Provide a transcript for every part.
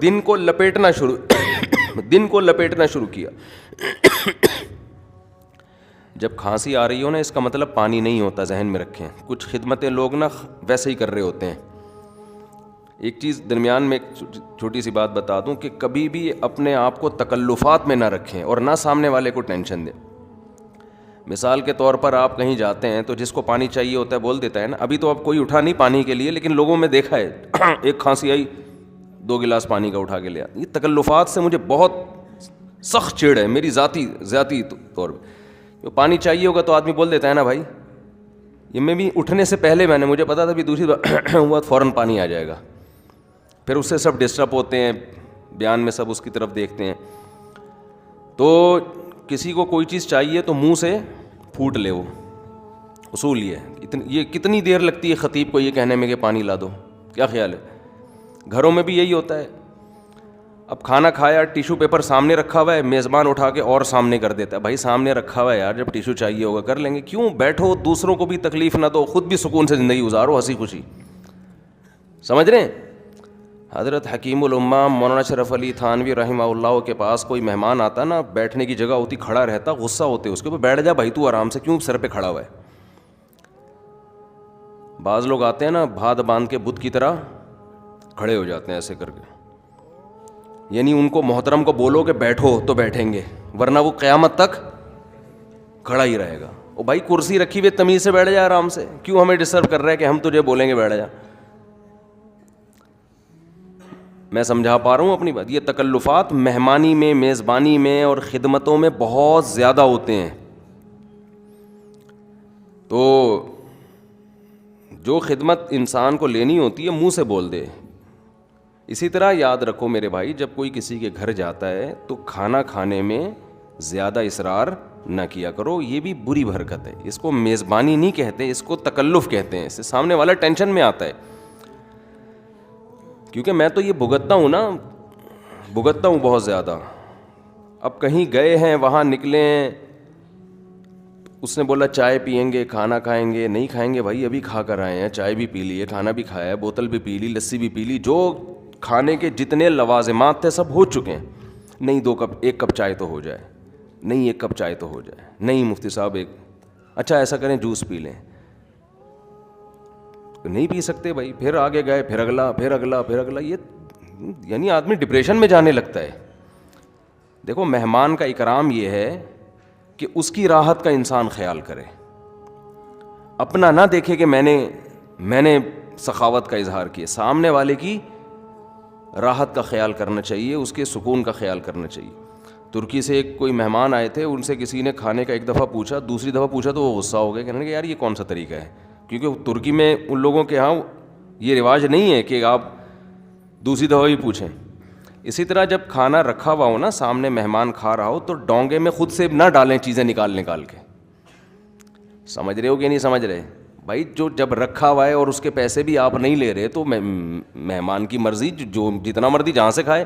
دن کو لپیٹنا شروع کیا. جب کھانسی آ رہی ہو نا, اس کا مطلب پانی نہیں ہوتا, ذہن میں رکھیں. کچھ خدمتیں لوگ نا ویسے ہی کر رہے ہوتے ہیں. ایک چیز درمیان میں ایک چھوٹی سی بات بتا دوں کہ کبھی بھی اپنے آپ کو تکلفات میں نہ رکھیں اور نہ سامنے والے کو ٹینشن دیں. مثال کے طور پر آپ کہیں جاتے ہیں تو جس کو پانی چاہیے ہوتا ہے بول دیتا ہے نا, ابھی تو اب کوئی اٹھا نہیں پانی کے لیے, لیکن لوگوں میں دیکھا ہے ایک کھانسی آئی 2 گلاس پانی کا اٹھا کے لیا. یہ تکلفات سے مجھے بہت سخت چڑ ہے میری ذاتی طور پہ. پانی چاہیے ہوگا تو آدمی بول دیتا ہے نا بھائی. یہ میں بھی اٹھنے سے پہلے مجھے پتا تھا بھی دوسری بار ہوا فوراً پانی آ جائے گا. پھر اس سے سب ڈسٹرب ہوتے ہیں, بیان میں سب اس کی طرف دیکھتے ہیں. تو کسی کو کوئی چیز چاہیے تو منہ سے پھوٹ لے. وہ اصول یہ کتنی دیر لگتی ہے خطیب کو یہ کہنے میں کہ پانی لا دو, کیا خیال ہے؟ گھروں میں بھی یہی ہوتا ہے. اب کھانا کھایا, ٹیشو پیپر سامنے رکھا ہوا ہے, میزبان اٹھا کے اور سامنے کر دیتا ہے. بھائی سامنے رکھا ہوا ہے یار, جب ٹیشو چاہیے ہوگا کر لیں گے. کیوں بیٹھو, دوسروں کو بھی تکلیف نہ دو, خود بھی سکون سے زندگی گزارو ہنسی خوشی. سمجھ رہے ہیں؟ حضرت حکیم الامہ مولانا اشرف علی تھانوی رحمہ اللہ کے پاس کوئی مہمان آتا نا, بیٹھنے کی جگہ ہوتی, کھڑا رہتا, غصہ ہوتے اس کے اوپر, بیٹھ جا بھائی تو آرام سے, کیوں سر پہ کھڑا ہوا ہے. بعض لوگ آتے ہیں نا بھاد باندھ کے بت کی طرح کھڑے ہو جاتے ہیں ایسے کر کے, یعنی ان کو محترم کو بولو کہ بیٹھو تو بیٹھیں گے, ورنہ وہ قیامت تک کھڑا ہی رہے گا. او بھائی کرسی رکھی ہوئی تمیز سے بیٹھ جا آرام سے, کیوں ہمیں ڈسٹرب کر رہا ہے کہ ہم تجھے بولیں گے بیٹھ جا. میں سمجھا پا رہا ہوں اپنی بات؟ یہ تکلفات مہمانی میں, میزبانی میں اور خدمتوں میں بہت زیادہ ہوتے ہیں. تو جو خدمت انسان کو لینی ہوتی ہے منہ سے بول دے. اسی طرح یاد رکھو میرے بھائی, جب کوئی کسی کے گھر جاتا ہے تو کھانا کھانے میں زیادہ اصرار نہ کیا کرو. یہ بھی بری حرکت ہے. اس کو میزبانی نہیں کہتے, اس کو تکلف کہتے ہیں. اس سے سامنے والا ٹینشن میں آتا ہے, کیونکہ میں تو یہ بھگتتا ہوں بہت زیادہ. اب کہیں گئے ہیں, وہاں نکلے ہیں, اس نے بولا چائے پئیں گے, کھانا کھائیں گے, نہیں کھائیں گے بھائی ابھی کھا کر آئے ہیں, چائے بھی پی لی ہے, کھانا بھی کھایا ہے, بوتل بھی پی لی, لسی بھی پی لی, جو کھانے کے جتنے لوازمات تھے سب ہو چکے ہیں. نہیں 1 کپ چائے تو ہو جائے, نہیں 1 کپ چائے تو ہو جائے, نہیں مفتی صاحب اچھا ایسا کریں جوس پی لیں. نہیں پی سکتے بھائی, پھر آگے گئے, پھر اگلا. یہ یعنی آدمی ڈپریشن میں جانے لگتا ہے. دیکھو مہمان کا اکرام یہ ہے کہ اس کی راحت کا انسان خیال کرے, اپنا نہ دیکھے کہ میں نے سخاوت کا اظہار کیا. سامنے والے کی راحت کا خیال کرنا چاہیے, اس کے سکون کا خیال کرنا چاہیے. ترکی سے کوئی مہمان آئے تھے, ان سے کسی نے کھانے کا 1 دفعہ پوچھا, دوسری دفعہ پوچھا تو وہ غصہ ہو گئے, کہنے لگے یار یہ کون سا طریقہ ہے, کیونکہ ترکی میں ان لوگوں کے ہاں یہ رواج نہیں ہے کہ آپ دوسری دفعہ بھی پوچھیں. اسی طرح جب کھانا رکھا ہوا ہو نا, سامنے مہمان کھا رہا ہو, تو ڈونگے میں خود سے نہ ڈالیں چیزیں نکال کے. سمجھ رہے ہو کہ نہیں سمجھ رہے بھائی؟ جو جب رکھا ہوا ہے اور اس کے پیسے بھی آپ نہیں لے رہے, تو مہمان کی مرضی, جو جتنا مرضی جہاں سے کھائے.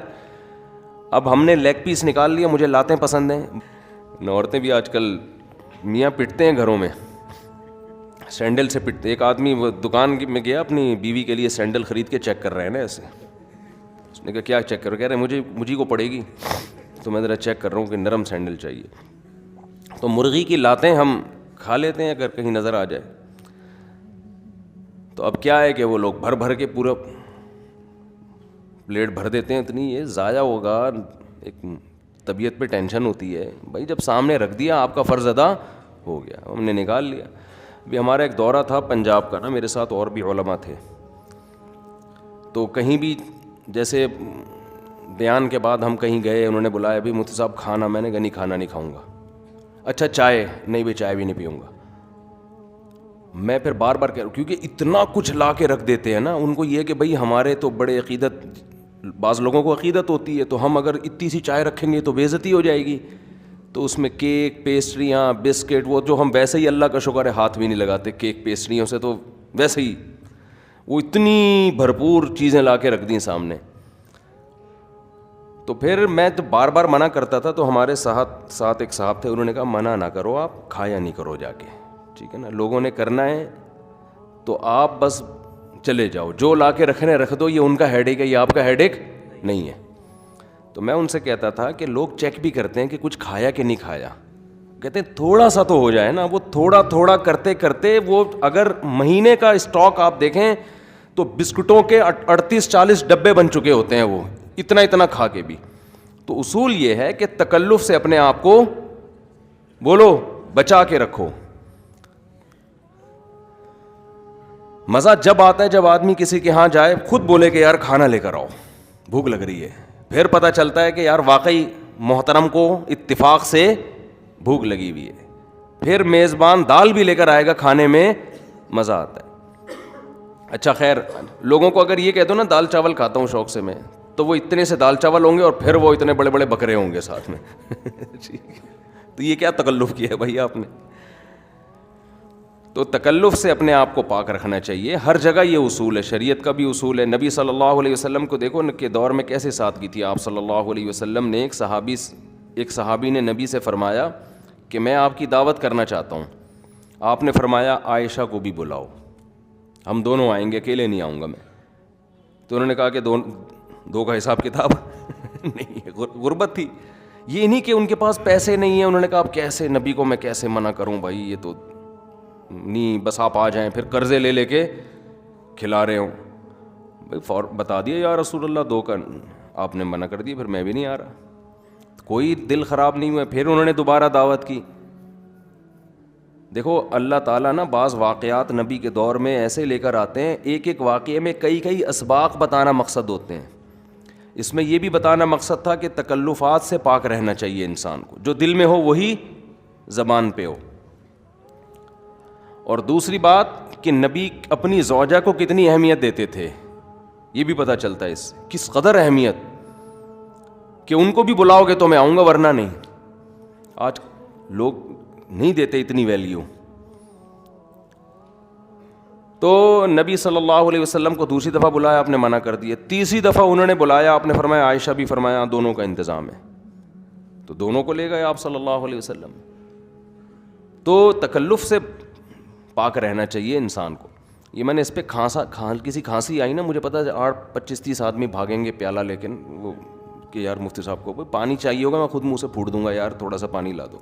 اب ہم نے لیگ پیس نکال لیا, مجھے لاتیں پسند ہیں. عورتیں بھی آج کل میاں پٹتے ہیں گھروں میں, سینڈل سے پٹتے. ایک آدمی وہ دکان میں گیا, اپنی بیوی کے لیے سینڈل خرید کے چیک کر رہے ہیں نا ایسے. اس نے کہا کیا چیک کر رہے؟ کہہ رہے مجھے کو پڑے گی, تو میں ذرا چیک کر رہا ہوں کہ نرم سینڈل چاہیے. تو مرغی کی لاتیں ہم کھا لیتے ہیں اگر کہیں نظر آ جائے. تو اب کیا ہے کہ وہ لوگ بھر کے پورا پلیٹ بھر دیتے ہیں, اتنی یہ ضائع ہوگا, ایک طبیعت پہ ٹینشن ہوتی ہے. بھائی جب سامنے رکھ دیا آپ کا فرض ادا ہو گیا, ہم نے نکال لیا. ابھی ہمارا ایک دورہ تھا پنجاب کا نا, میرے ساتھ اور بھی علماء تھے. تو کہیں بھی جیسے بیان کے بعد ہم کہیں گئے, انہوں نے بلایا بھی مفتی صاحب کھانا, میں نے کہا نہیں کھانا نہیں کھاؤں گا. اچھا چائے, نہیں بھی چائے بھی نہیں پیوں گا. میں پھر بار بار کہہ رہا ہوں, کیونکہ اتنا کچھ لا کے رکھ دیتے ہیں نا, ان کو یہ کہ بھئی ہمارے تو بڑے عقیدت, بعض لوگوں کو عقیدت ہوتی ہے, تو ہم اگر اتنی سی چائے رکھیں گے تو بے عزتی ہو جائے گی. تو اس میں کیک, پیسٹریاں, بسکٹ, وہ جو ہم ویسے ہی اللہ کا شکر ہے ہاتھ بھی نہیں لگاتے کیک پیسٹریوں سے, تو ویسے ہی وہ اتنی بھرپور چیزیں لا کے رکھ دیں سامنے. تو پھر میں تو بار بار منع کرتا تھا, تو ہمارے ساتھ ایک صاحب تھے, انہوں نے کہا منع نہ کرو, آپ کھایا نہیں کرو جا کے, ٹھیک ہے نا, لوگوں نے کرنا ہے تو آپ بس چلے جاؤ, جو لا کے رکھنے رکھ دو, یہ ان کا ہیڈ ایک ہے, یہ آپ کا ہیڈ ایک نہیں ہے. تو میں ان سے کہتا تھا کہ لوگ چیک بھی کرتے ہیں کہ کچھ کھایا کہ نہیں کھایا, کہتے ہیں تھوڑا سا تو ہو جائے نا. وہ تھوڑا تھوڑا کرتے کرتے وہ اگر مہینے کا اسٹاک آپ دیکھیں تو بسکٹوں کے 38-40 ڈبے بن چکے ہوتے ہیں وہ, اتنا اتنا کھا کے بھی. تو اصول یہ ہے کہ تکلف سے اپنے آپ کو بولو بچا کے رکھو. مزہ جب آتا ہے جب آدمی کسی کے ہاں جائے خود بولے کہ یار کھانا لے کر آؤ, بھوک لگ رہی ہے, پھر پتہ چلتا ہے کہ یار واقعی محترم کو اتفاق سے بھوک لگی ہوئی ہے, پھر میزبان دال بھی لے کر آئے گا, کھانے میں مزہ آتا ہے. اچھا خیر, لوگوں کو اگر یہ کہہ دو نا دال چاول کھاتا ہوں شوق سے میں, تو وہ اتنے سے دال چاول ہوں گے اور پھر وہ اتنے بڑے بڑے بکرے ہوں گے ساتھ میں. تو یہ کیا تکلف کیا ہے بھائی آپ نے؟ تو تکلف سے اپنے آپ کو پاک رکھنا چاہیے. ہر جگہ یہ اصول ہے, شریعت کا بھی اصول ہے. نبی صلی اللہ علیہ وسلم کو دیکھو کہ دور میں کیسے ساتھ کی تھی آپ صلی اللہ علیہ وسلم نے. ایک صحابی نے نبی سے فرمایا کہ میں آپ کی دعوت کرنا چاہتا ہوں. آپ نے فرمایا عائشہ کو بھی بلاؤ, ہم دونوں آئیں گے, اکیلے نہیں آؤں گا میں. تو انہوں نے کہا کہ دو کا حساب کتاب نہیں, غربت تھی. یہ نہیں کہ ان کے پاس پیسے نہیں ہیں, انہوں نے کہا اب کیسے نبی کو میں کیسے منع کروں بھائی, یہ تو نہیں, بس آپ آ جائیں, پھر قرضے لے کے کھلا رہے ہوں. بھائی بتا دیا یا رسول اللہ, دو کا آپ نے منع کر دیا, پھر میں بھی نہیں آ رہا. کوئی دل خراب نہیں ہوا, پھر انہوں نے دوبارہ دعوت کی. دیکھو اللہ تعالیٰ نا بعض واقعات نبی کے دور میں ایسے لے کر آتے ہیں, ایک ایک واقعے میں کئی اسباق بتانا مقصد ہوتے ہیں. اس میں یہ بھی بتانا مقصد تھا کہ تکلفات سے پاک رہنا چاہیے انسان کو, جو دل میں ہو وہی زبان پہ ہو. اور دوسری بات کہ نبی اپنی زوجہ کو کتنی اہمیت دیتے تھے, یہ بھی پتہ چلتا ہے اس سے کس قدر اہمیت, کہ ان کو بھی بلاؤ گے تو میں آؤں گا ورنہ نہیں. آج لوگ نہیں دیتے اتنی ویلیو. تو نبی صلی اللہ علیہ وسلم کو دوسری دفعہ بلایا, آپ نے منع کر دیا. تیسری دفعہ انہوں نے بلایا, آپ نے فرمایا عائشہ بھی, فرمایا دونوں کا انتظام ہے. تو دونوں کو لے گئے آپ صلی اللہ علیہ وسلم. تو تکلف سے پاک رہنا چاہیے انسان کو. یہ میں نے اس پہ کسی کھانسی آئی نا, مجھے پتا 8-25-30 آدمی بھاگیں گے پیالہ, لیکن وہ کہ یار مفتی صاحب کو پانی چاہیے ہوگا, میں خود منہ سے پھوٹ دوں گا, یار تھوڑا سا پانی لا دو.